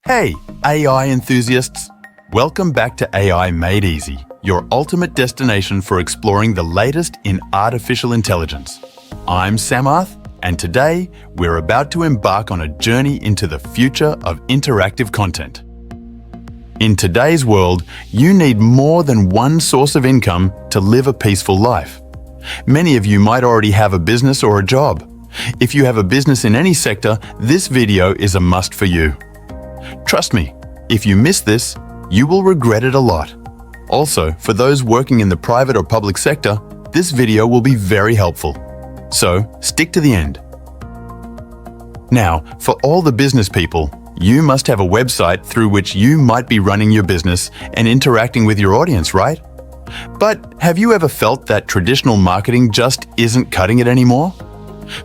Hey, AI enthusiasts! Welcome back to AI Made Easy, your ultimate destination for exploring the latest in artificial intelligence. I'm Samarth, and today we're about to embark on a journey into the future of interactive content. In today's world, you need more than one source of income to live a peaceful life. Many of you might already have a business or a job. If you have a business in any sector, this video is a must for you. Trust me, if you miss this, you will regret it a lot. Also, for those working in the private or public sector, this video will be very helpful. So, stick to the end. Now, for all the business people, you must have a website through which you might be running your business and interacting with your audience, right? But have you ever felt that traditional marketing just isn't cutting it anymore?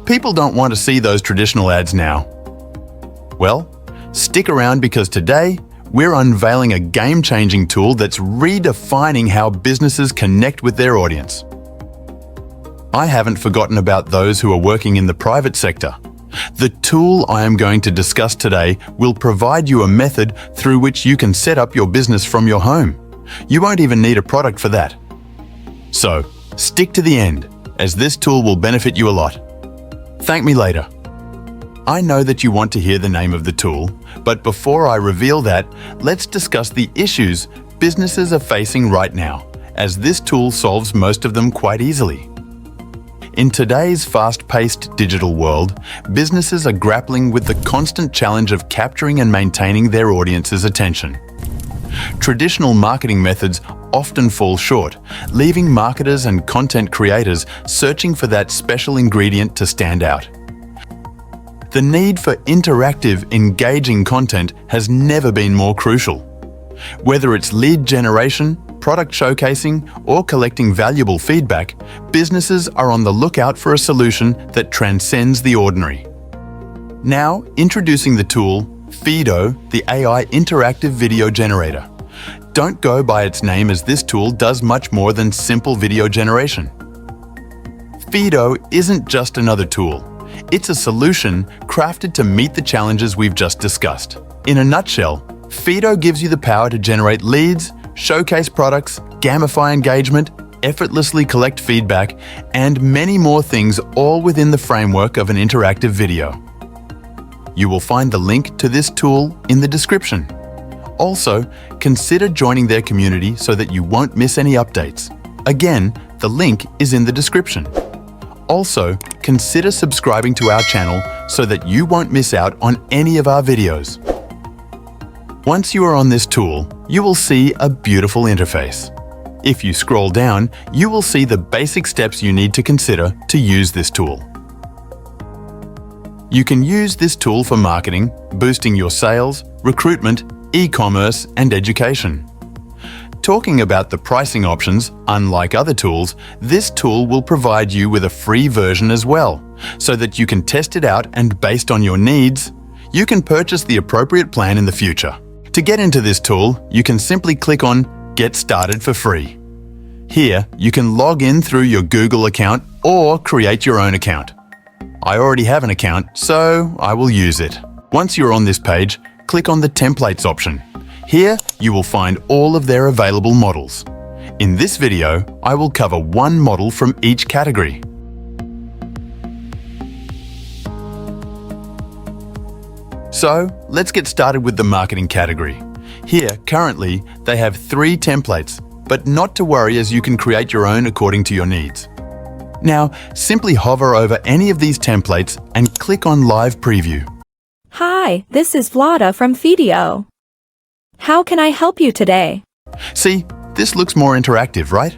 People don't want to see those traditional ads now. Well, stick around because today, we're unveiling a game-changing tool that's redefining how businesses connect with their audience. I haven't forgotten about those who are working in the private sector. The tool I am going to discuss today will provide you a method through which you can set up your business from your home. You won't even need a product for that. So, stick to the end, as this tool will benefit you a lot. Thank me later. I know that you want to hear the name of the tool, but before I reveal that, let's discuss the issues businesses are facing right now, as this tool solves most of them quite easily. In today's fast-paced digital world, businesses are grappling with the constant challenge of capturing and maintaining their audience's attention. Traditional marketing methods often fall short, leaving marketers and content creators searching for that special ingredient to stand out. The need for interactive, engaging content has never been more crucial. Whether it's lead generation, product showcasing, or collecting valuable feedback, businesses are on the lookout for a solution that transcends the ordinary. Now, introducing the tool, Feedeo, the AI interactive video generator. Don't go by its name, as this tool does much more than simple video generation. Feedeo isn't just another tool. It's a solution crafted to meet the challenges we've just discussed. In a nutshell, Feedeo gives you the power to generate leads, showcase products, gamify engagement, effortlessly collect feedback, and many more things, all within the framework of an interactive video. You will find the link to this tool in the description. Also, consider joining their community so that you won't miss any updates. Again, the link is in the description. Also, consider subscribing to our channel so that you won't miss out on any of our videos. Once you are on this tool, you will see a beautiful interface. If you scroll down, you will see the basic steps you need to consider to use this tool. You can use this tool for marketing, boosting your sales, recruitment, e-commerce, and education. Talking about the pricing options, unlike other tools, this tool will provide you with a free version as well, so that you can test it out, and based on your needs, you can purchase the appropriate plan in the future. To get into this tool, you can simply click on Get Started for free. Here, you can log in through your Google account or create your own account. I already have an account, so I will use it. Once you're on this page, click on the Templates option. Here, you will find all of their available models. In this video, I will cover one model from each category. So, let's get started with the marketing category. Here, currently, they have 3 templates, but not to worry, as you can create your own according to your needs. Now, simply hover over any of these templates and click on Live Preview. Hi, this is Vlada from Feedeo. How can I help you today? See, this looks more interactive, right?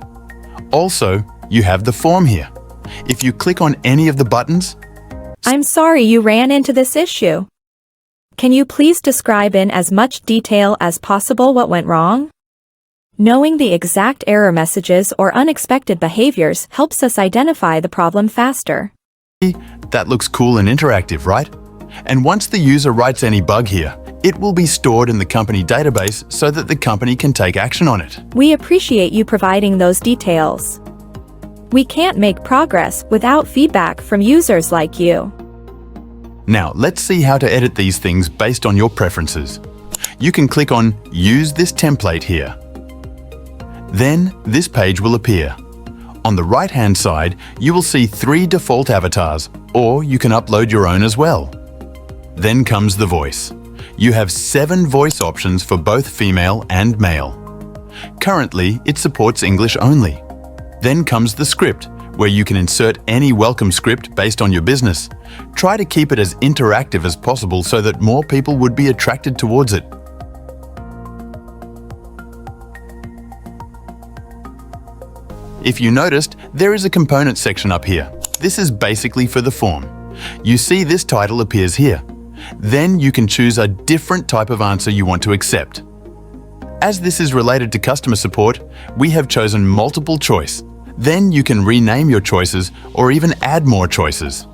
Also, you have the form here. If you click on any of the buttons... I'm sorry you ran into this issue. Can you please describe in as much detail as possible what went wrong? Knowing the exact error messages or unexpected behaviors helps us identify the problem faster. That looks cool and interactive, right? And once the user writes any bug here, it will be stored in the company database so that the company can take action on it. We appreciate you providing those details. We can't make progress without feedback from users like you. Now, let's see how to edit these things based on your preferences. You can click on Use this template here. Then this page will appear. On the right-hand side, you will see 3 default avatars, or you can upload your own as well. Then comes the voice. You have 7 voice options for both female and male. Currently, it supports English only. Then comes the script, where you can insert any welcome script based on your business. Try to keep it as interactive as possible so that more people would be attracted towards it. If you noticed, there is a component section up here. This is basically for the form. You see this title appears here. Then you can choose a different type of answer you want to accept. As this is related to customer support, we have chosen multiple choice. Then you can rename your choices or even add more choices.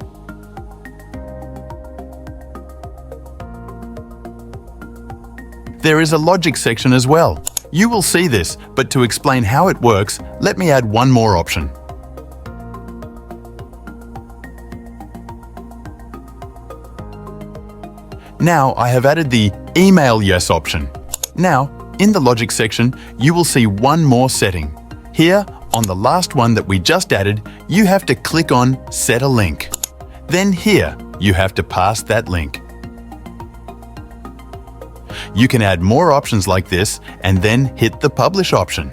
There is a logic section as well. You will see this, but to explain how it works, let me add one more option. Now I have added the Email Yes option. Now, in the logic section, you will see one more setting. Here, on the last one that we just added, you have to click on Set a link. Then here, you have to pass that link. You can add more options like this and then hit the Publish option.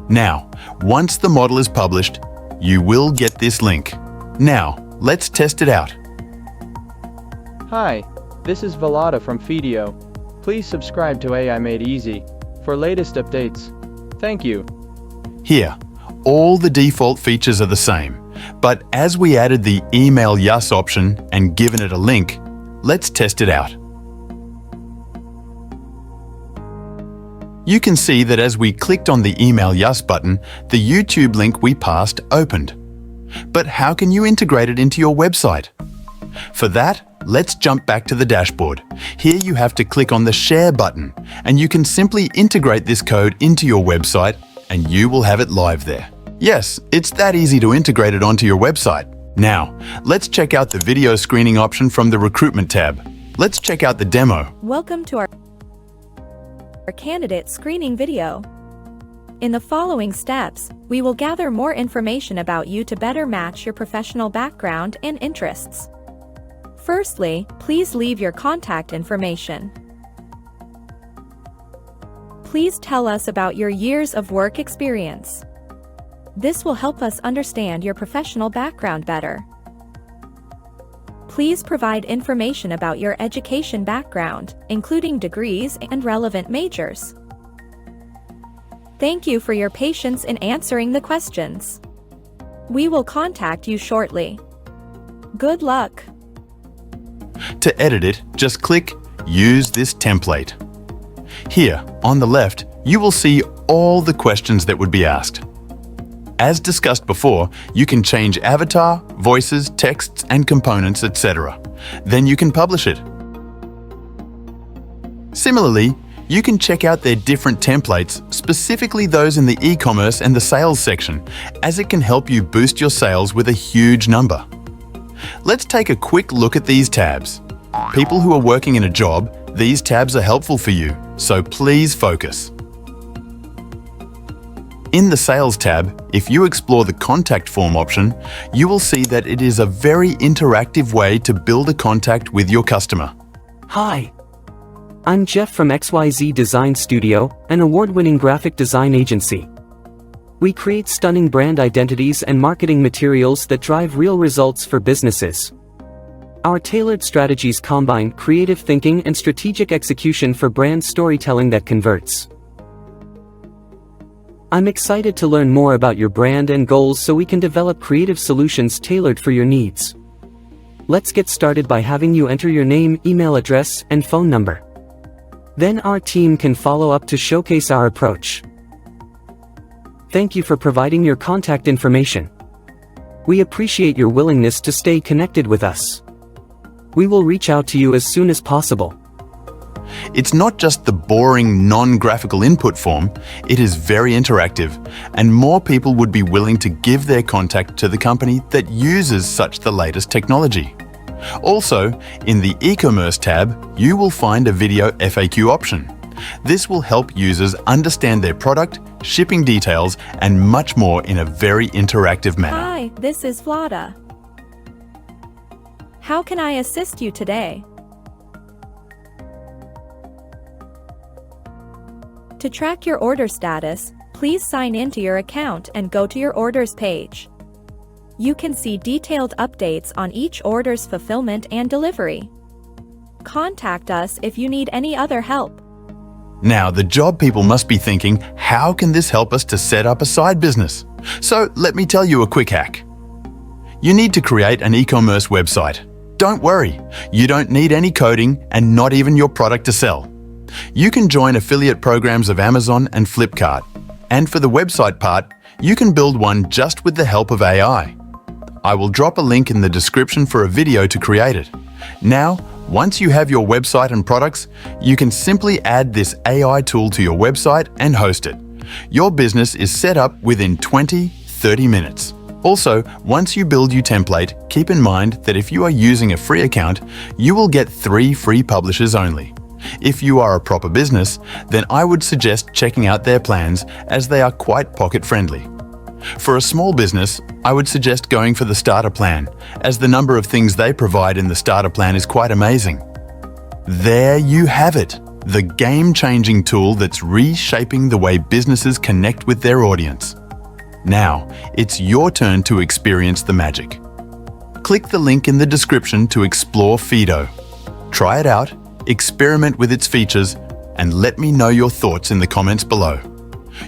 Now, once the model is published, you will get this link. Now, let's test it out. Hi, this is Velada from Feedeo. Please subscribe to AI Made Easy for latest updates. Thank you. Here, all the default features are the same, but as we added the Email Yes option and given it a link, let's test it out. You can see that as we clicked on the Email Yes button, the YouTube link we passed opened. But how can you integrate it into your website? For that, let's jump back to the dashboard. Here you have to click on the Share button, and you can simply integrate this code into your website, and you will have it live there. Yes, it's that easy to integrate it onto your website. Now, let's check out the video screening option from the Recruitment tab. Let's check out the demo. Welcome to our candidate screening video. In the following steps, we will gather more information about you to better match your professional background and interests. Firstly, please leave your contact information. Please tell us about your years of work experience. This will help us understand your professional background better. Please provide information about your education background, including degrees and relevant majors. Thank you for your patience in answering the questions. We will contact you shortly. Good luck. To edit it, just click Use this template. Here, on the left, you will see all the questions that would be asked. As discussed before, you can change avatar, voices, texts, and components, etc. Then you can publish it. Similarly, you can check out their different templates, specifically those in the e-commerce and the sales section, as it can help you boost your sales with a huge number. Let's take a quick look at these tabs. People who are working in a job, these tabs are helpful for you, so please focus. In the Sales tab, if you explore the Contact Form option, you will see that it is a very interactive way to build a contact with your customer. Hi. I'm Jeff from XYZ Design Studio, an award-winning graphic design agency. We create stunning brand identities and marketing materials that drive real results for businesses. Our tailored strategies combine creative thinking and strategic execution for brand storytelling that converts. I'm excited to learn more about your brand and goals so we can develop creative solutions tailored for your needs. Let's get started by having you enter your name, email address, and phone number. Then our team can follow up to showcase our approach. Thank you for providing your contact information. We appreciate your willingness to stay connected with us. We will reach out to you as soon as possible. It's not just the boring, non-graphical input form, it is very interactive, and more people would be willing to give their contact to the company that uses such the latest technology. Also, in the e-commerce tab, you will find a video FAQ option. This will help users understand their product, shipping details, and much more in a very interactive manner. Hi, this is Vlada. How can I assist you today? To track your order status, please sign into your account and go to your orders page. You can see detailed updates on each order's fulfillment and delivery. Contact us if you need any other help. Now, the job people must be thinking, how can this help us to set up a side business? So let me tell you a quick hack. You need to create an e-commerce website. Don't worry, you don't need any coding and not even your product to sell. You can join affiliate programs of Amazon and Flipkart. And for the website part, you can build one just with the help of AI. I will drop a link in the description for a video to create it. Now, once you have your website and products, you can simply add this AI tool to your website and host it. Your business is set up within 20-30 minutes. Also, once you build your template, keep in mind that if you are using a free account, you will get 3 free publishers only. If you are a proper business, then I would suggest checking out their plans as they are quite pocket-friendly. For a small business, I would suggest going for the starter plan, as the number of things they provide in the starter plan is quite amazing. There you have it, the game-changing tool that's reshaping the way businesses connect with their audience. Now, it's your turn to experience the magic. Click the link in the description to explore Feedeo. Try it out, experiment with its features, and let me know your thoughts in the comments below.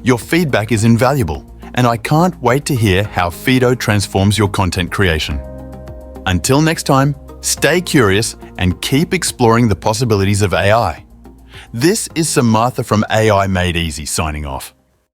Your feedback is invaluable, and I can't wait to hear how Feedeo transforms your content creation. Until next time, stay curious and keep exploring the possibilities of AI. This is Samartha from AI Made Easy signing off.